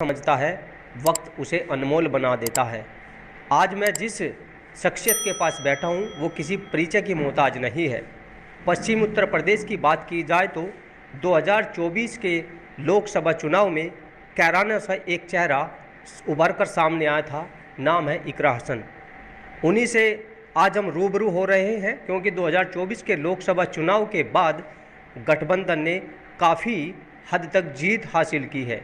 समझता है, वक्त उसे अनमोल बना देता है। आज मैं जिस शख्सियत के पास बैठा हूँ वो किसी परिचय की मोहताज नहीं है। पश्चिम उत्तर प्रदेश की बात की जाए तो 2024 के लोकसभा चुनाव में कैराना सा एक चेहरा उभर कर सामने आया था, नाम है इकरा हसन। उन्हीं से आज हम रूबरू हो रहे हैं, क्योंकि 2024 के लोकसभा चुनाव के बाद गठबंधन ने काफ़ी हद तक जीत हासिल की है।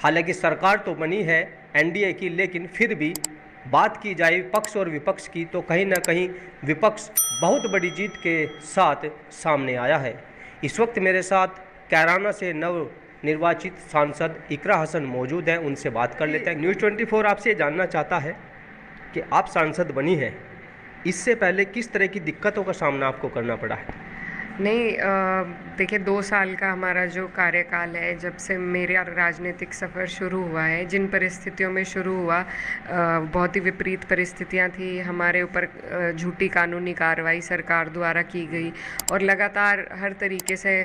हालांकि सरकार तो बनी है एनडीए की, लेकिन फिर भी बात की जाए पक्ष और विपक्ष की तो कहीं ना कहीं विपक्ष बहुत बड़ी जीत के साथ सामने आया है। इस वक्त मेरे साथ कैराना से नव निर्वाचित सांसद इकरा हसन मौजूद हैं, उनसे बात कर लेते हैं। न्यूज़ 24 आपसे जानना चाहता है कि आप सांसद बनी हैं, इससे पहले किस तरह की दिक्कतों का सामना आपको करना पड़ा है? नहीं, देखिए 2 साल का हमारा जो कार्यकाल है, जब से मेरा राजनीतिक सफ़र शुरू हुआ है, जिन परिस्थितियों में शुरू हुआ, बहुत ही विपरीत परिस्थितियां थी। हमारे ऊपर झूठी कानूनी कार्रवाई सरकार द्वारा की गई और लगातार हर तरीके से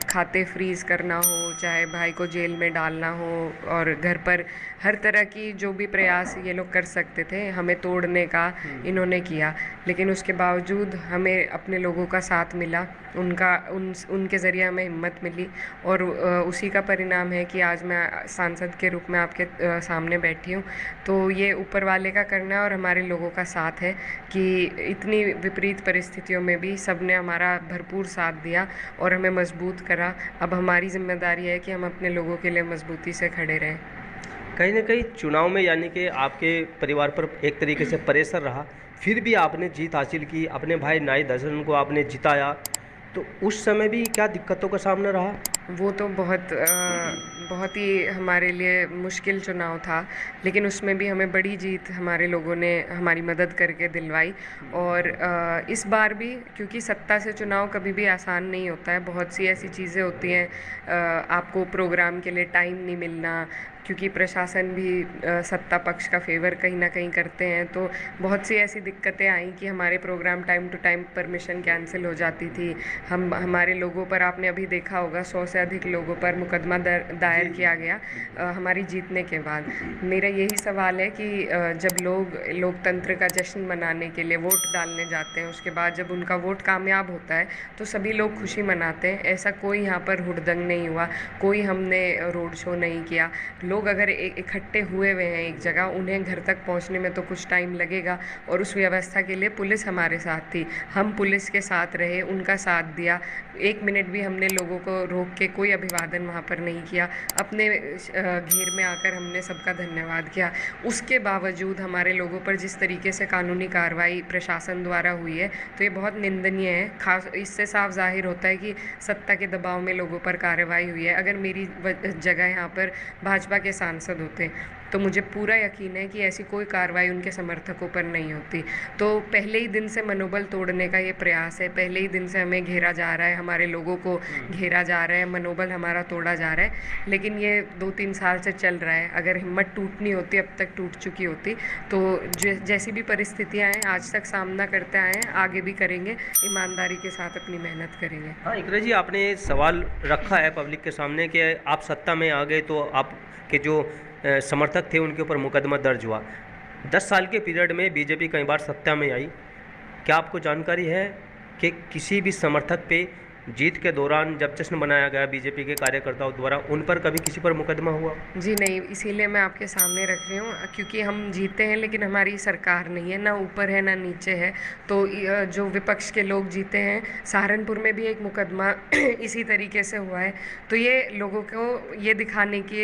खाते फ्रीज़ करना हो, चाहे भाई को जेल में डालना हो, और घर पर हर तरह की जो भी प्रयास ये लोग कर सकते थे हमें तोड़ने का इन्होंने किया। लेकिन उसके बावजूद हमें अपने लोगों का साथ मिला, उनके ज़रिए हमें हिम्मत मिली, और उसी का परिणाम है कि आज मैं सांसद के रूप में आपके सामने बैठी हूँ। तो ये ऊपर वाले का करना है और हमारे लोगों का साथ है कि इतनी विपरीत परिस्थितियों में भी सब ने हमारा भरपूर साथ दिया और हमें मजबूत करा। अब हमारी जिम्मेदारी है कि हम अपने लोगों के लिए मजबूती से खड़े रहें। कहीं ना कहीं चुनाव में यानी कि आपके परिवार पर एक तरीके से प्रेशर रहा, फिर भी आपने जीत हासिल की, अपने भाई नाई दर्शन को आपने जिताया, तो उस समय भी क्या दिक्कतों का सामना रहा? वो तो बहुत ही हमारे लिए मुश्किल चुनाव था, लेकिन उसमें भी हमें बड़ी जीत हमारे लोगों ने हमारी मदद करके दिलवाई। और इस बार भी, क्योंकि सत्ता से चुनाव कभी भी आसान नहीं होता है, बहुत सी ऐसी चीज़ें होती हैं, आपको प्रोग्राम के लिए टाइम नहीं मिलना, क्योंकि प्रशासन भी सत्ता पक्ष का फेवर कहीं ना कहीं करते हैं, तो बहुत सी ऐसी दिक्कतें आई कि हमारे program time to time permission cancel हो जाती थी। हमारे लोगों पर, आपने अभी देखा होगा, 100 से अधिक लोगों पर मुकदमा दायर किया गया हमारी जीतने के बाद। मेरा यही सवाल है कि जब लोग लोकतंत्र का जश्न मनाने के लिए वोट डालने जाते हैं, उसके बाद जब उनका वोट कामयाब होता है तो सभी लोग खुशी मनाते हैं। ऐसा कोई यहाँ पर हुड़दंग नहीं हुआ, कोई हमने रोड शो नहीं किया। लोग अगर इकट्ठे हुए हैं एक जगह, उन्हें घर तक पहुँचने में तो कुछ टाइम लगेगा, और उस व्यवस्था के लिए पुलिस हमारे साथ थी। हम पुलिस के साथ रहे, उनका साथ दिया। 1 मिनट भी हमने लोगों को रोक के कोई अभिवादन वहाँ पर नहीं किया। अपने घेर में आकर हमने सबका धन्यवाद किया। उसके बावजूद हमारे लोगों पर जिस तरीके से कानूनी कार्रवाई प्रशासन द्वारा हुई है, तो ये बहुत निंदनीय है। खास इससे साफ जाहिर होता है कि सत्ता के दबाव में लोगों पर कार्रवाई हुई है। अगर मेरी जगह यहाँ पर भाजपा के सांसद होते तो मुझे पूरा यकीन है कि ऐसी कोई कार्रवाई उनके समर्थकों पर नहीं होती। तो पहले ही दिन से मनोबल तोड़ने का ये प्रयास है, पहले ही दिन से हमें घेरा जा रहा है, हमारे लोगों को घेरा जा रहा है, मनोबल हमारा तोड़ा जा रहा है। लेकिन ये 2-3 साल से चल रहा है। अगर हिम्मत टूटनी होती, अब तक टूट चुकी होती, तो जैसी भी परिस्थितियाँ हैं आज तक सामना करते आए हैं, आगे भी करेंगे, ईमानदारी के साथ अपनी मेहनत करेंगे। हाँ इकरा जी, आपने सवाल रखा है पब्लिक के सामने कि आप सत्ता में आ गए तो आपके जो समर्थक थे उनके ऊपर मुकदमा दर्ज हुआ। 10 साल के पीरियड में बीजेपी कई बार सत्ता में आई, क्या आपको जानकारी है कि किसी भी समर्थक पे जीत के दौरान जब जश्न मनाया गया बीजेपी के कार्यकर्ताओं द्वारा, उन पर कभी किसी पर मुकदमा हुआ? जी नहीं, इसीलिए मैं आपके सामने रख रही हूँ, क्योंकि हम जीते हैं लेकिन हमारी सरकार नहीं है, ना ऊपर है ना नीचे है। तो जो विपक्ष के लोग जीते हैं, सहारनपुर में भी एक मुकदमा इसी तरीके से हुआ है। तो ये लोगों को ये दिखाने की